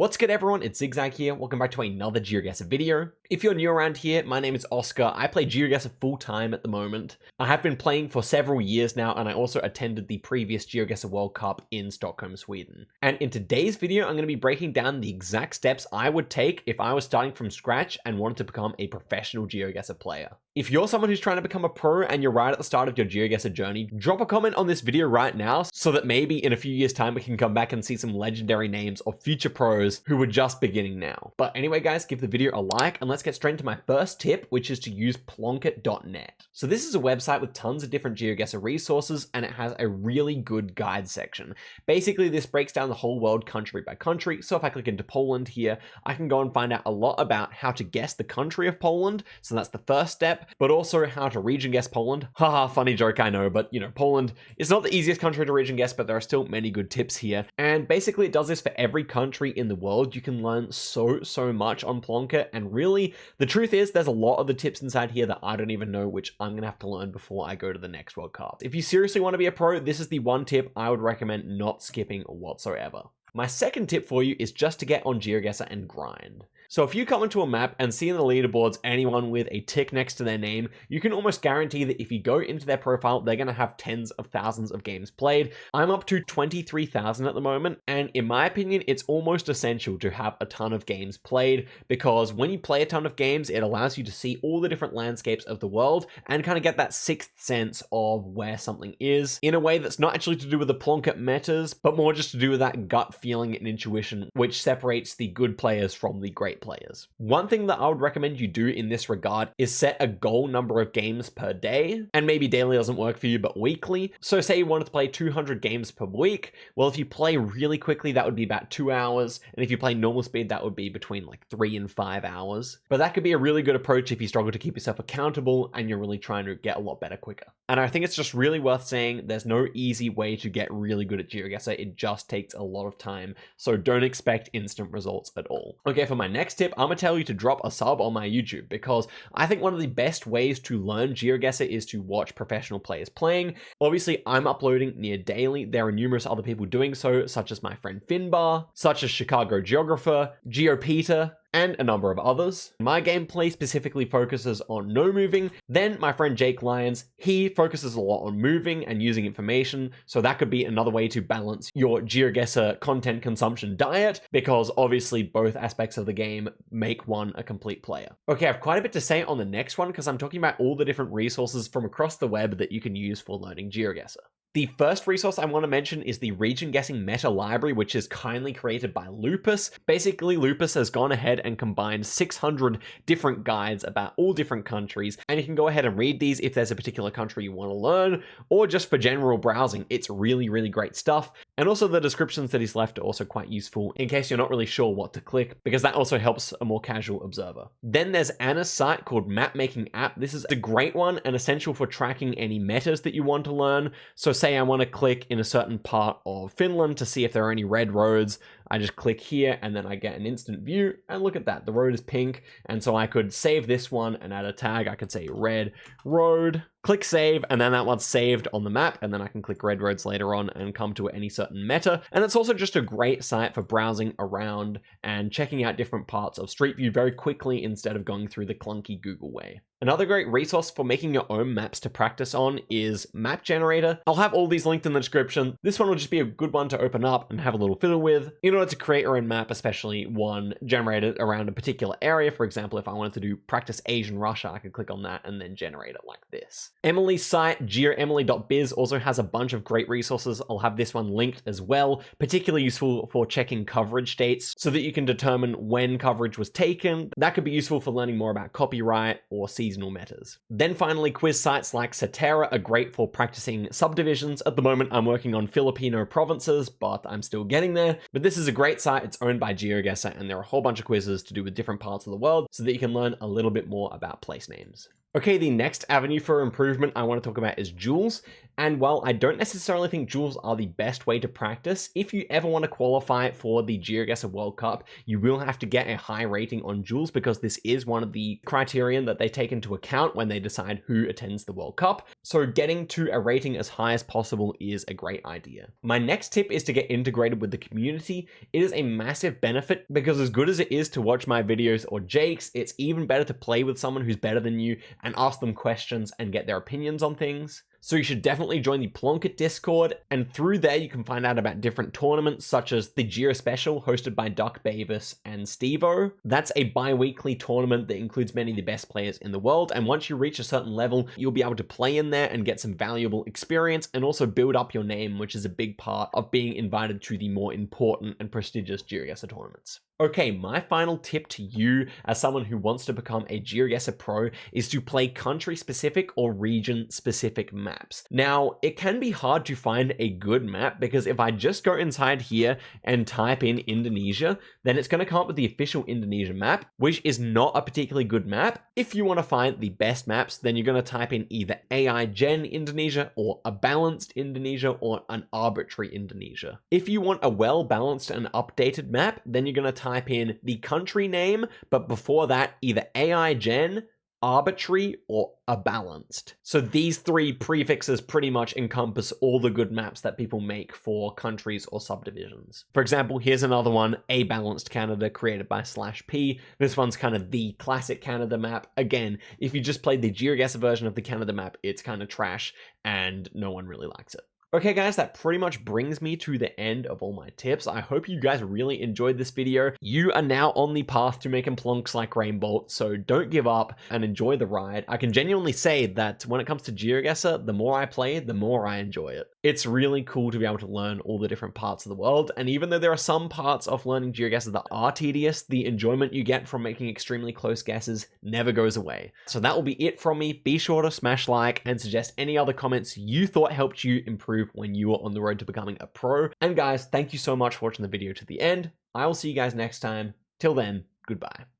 What's good everyone, it's Zigzag here, welcome back to another Geoguessr video. If you're new around here, my name is Oscar, I play Geoguessr full time at the moment. I have been playing for several years now and I also attended the previous Geoguessr World Cup in Stockholm, Sweden. And in today's video, I'm going to be breaking down the exact steps I would take if I was starting from scratch and wanted to become a professional Geoguessr player. If you're someone who's trying to become a pro and you're right at the start of your Geoguessr journey, drop a comment on this video right now so that maybe in a few years time we can come back and see some legendary names of future pros who were just beginning now. But anyway guys, give the video a like and let's get straight into my first tip, which is to use plonket.net. So this is a website with tons of different Geoguessr resources and it has a really good guide section. Basically this breaks down the whole world country by country, so if I click into Poland here, I can go and find out a lot about how to guess the country of Poland, so that's the first step. But also how to region guess Poland. Haha, funny joke, I know, but you know, Poland is not the easiest country to region guess, but there are still many good tips here. And basically it does this for every country in the world. You can learn so much on Plonket, and really, the truth is there's a lot of the tips inside here that I don't even know, which I'm gonna have to learn before I go to the next World Cup. If you seriously want to be a pro, this is the one tip I would recommend not skipping whatsoever. My second tip for you is just to get on Geoguessr and grind. So if you come into a map and see in the leaderboards anyone with a tick next to their name, you can almost guarantee that if you go into their profile, they're going to have tens of thousands of games played. I'm up to 23,000 at the moment, and in my opinion, it's almost essential to have a ton of games played, because when you play a ton of games, it allows you to see all the different landscapes of the world and kind of get that sixth sense of where something is in a way that's not actually to do with the Plonket metas, but more just to do with that gut feeling and intuition, which separates the good players from the great players. One thing that I would recommend you do in this regard is set a goal number of games per day, and maybe daily doesn't work for you, but weekly. So say you wanted to play 200 games per week, well, if you play really quickly, that would be about 2 hours, and if you play normal speed, that would be between like 3 and 5 hours. But that could be a really good approach if you struggle to keep yourself accountable and you're really trying to get a lot better quicker. And I think it's just really worth saying there's no easy way to get really good at Geoguessr. It just takes a lot of time, so don't expect instant results at all. Okay, for my next tip, I'm gonna tell you to drop a sub on my YouTube, because I think one of the best ways to learn Geoguessr is to watch professional players playing. Obviously, I'm uploading near daily. There are numerous other people doing so, such as my friend Finbar, such as Chicago Geographer, GeoPeter, and a number of others. My gameplay specifically focuses on no moving. Then my friend Jake Lyons, he focuses a lot on moving and using information. So that could be another way to balance your Geoguessr content consumption diet, because obviously both aspects of the game make one a complete player. Okay, I have quite a bit to say on the next one because I'm talking about all the different resources from across the web that you can use for learning Geoguessr. The first resource I want to mention is the region guessing meta library, which is kindly created by Lupus. Basically, Lupus has gone ahead and combined 600 different guides about all different countries, and you can go ahead and read these if there's a particular country you want to learn, or just for general browsing. It's really great stuff. And also the descriptions that he's left are also quite useful in case you're not really sure what to click, because that also helps a more casual observer. Then there's Anna's site called Mapmaking app. This is a great one and essential for tracking any metas that you want to learn. So say I want to click in a certain part of Finland to see if there are any red roads. I just click here and then I get an instant view, and look at that, the road is pink. And so I could save this one and add a tag. I could say red road, click save, and then that one's saved on the map, and then I can click red roads later on and come to any certain meta. And it's also just a great site for browsing around and checking out different parts of Street View very quickly instead of going through the clunky Google way. Another great resource for making your own maps to practice on is Map Generator. I'll have all these linked in the description. This one will just be a good one to open up and have a little fiddle with in order to create your own map, especially one generated around a particular area. For example, if I wanted to do practice Asian Russia, I could click on that and then generate it like this. Emily's site, geoemily.biz, also has a bunch of great resources. I'll have this one linked as well, particularly useful for checking coverage dates so that you can determine when coverage was taken. That could be useful for learning more about copyright or seasonal metas. Then finally, quiz sites like Cetera are great for practicing subdivisions. At the moment, I'm working on Filipino provinces, but I'm still getting there. But this is a great site. It's owned by Geoguessr, and there are a whole bunch of quizzes to do with different parts of the world so that you can learn a little bit more about place names. Okay, the next avenue for improvement I want to talk about is Jules. And while I don't necessarily think duels are the best way to practice, if you ever want to qualify for the Geoguessr World Cup, you will have to get a high rating on duels because this is one of the criterion that they take into account when they decide who attends the World Cup. So getting to a rating as high as possible is a great idea. My next tip is to get integrated with the community. It is a massive benefit because as good as it is to watch my videos or Jake's, it's even better to play with someone who's better than you and ask them questions and get their opinions on things. So you should definitely join the Plonket Discord, and through there you can find out about different tournaments such as the Geo Special hosted by Duck Bavis and Stevo. That's a bi-weekly tournament that includes many of the best players in the world, and once you reach a certain level, you'll be able to play in there and get some valuable experience and also build up your name, which is a big part of being invited to the more important and prestigious Geoguessr tournaments. Okay, my final tip to you as someone who wants to become a Geoguessr pro is to play country-specific or region-specific maps. Now, it can be hard to find a good map because if I just go inside here and type in Indonesia, then it's going to come up with the official Indonesia map, which is not a particularly good map. If you want to find the best maps, then you're going to type in either AI Gen Indonesia or a balanced Indonesia or an arbitrary Indonesia. If you want a well-balanced and updated map, then you're going to type in the country name, but before that, either AI Gen, arbitrary, or a balanced. So these three prefixes pretty much encompass all the good maps that people make for countries or subdivisions. For example, here's another one, A Balanced Canada, created by /P. This one's kind of the classic Canada map. Again, if you just played the Geoguessr version of the Canada map, it's kind of trash and no one really likes it. Okay guys, that pretty much brings me to the end of all my tips. I hope you guys really enjoyed this video. You are now on the path to making plonks like Rainbolt, so don't give up and enjoy the ride. I can genuinely say that when it comes to Geoguessr, the more I play, the more I enjoy it. It's really cool to be able to learn all the different parts of the world, and even though there are some parts of learning Geoguessr that are tedious, the enjoyment you get from making extremely close guesses never goes away. So that will be it from me. Be sure to smash like and suggest any other comments you thought helped you improve when you were on the road to becoming a pro. And guys, thank you so much for watching the video to the end. I will see you guys next time. Till then, goodbye.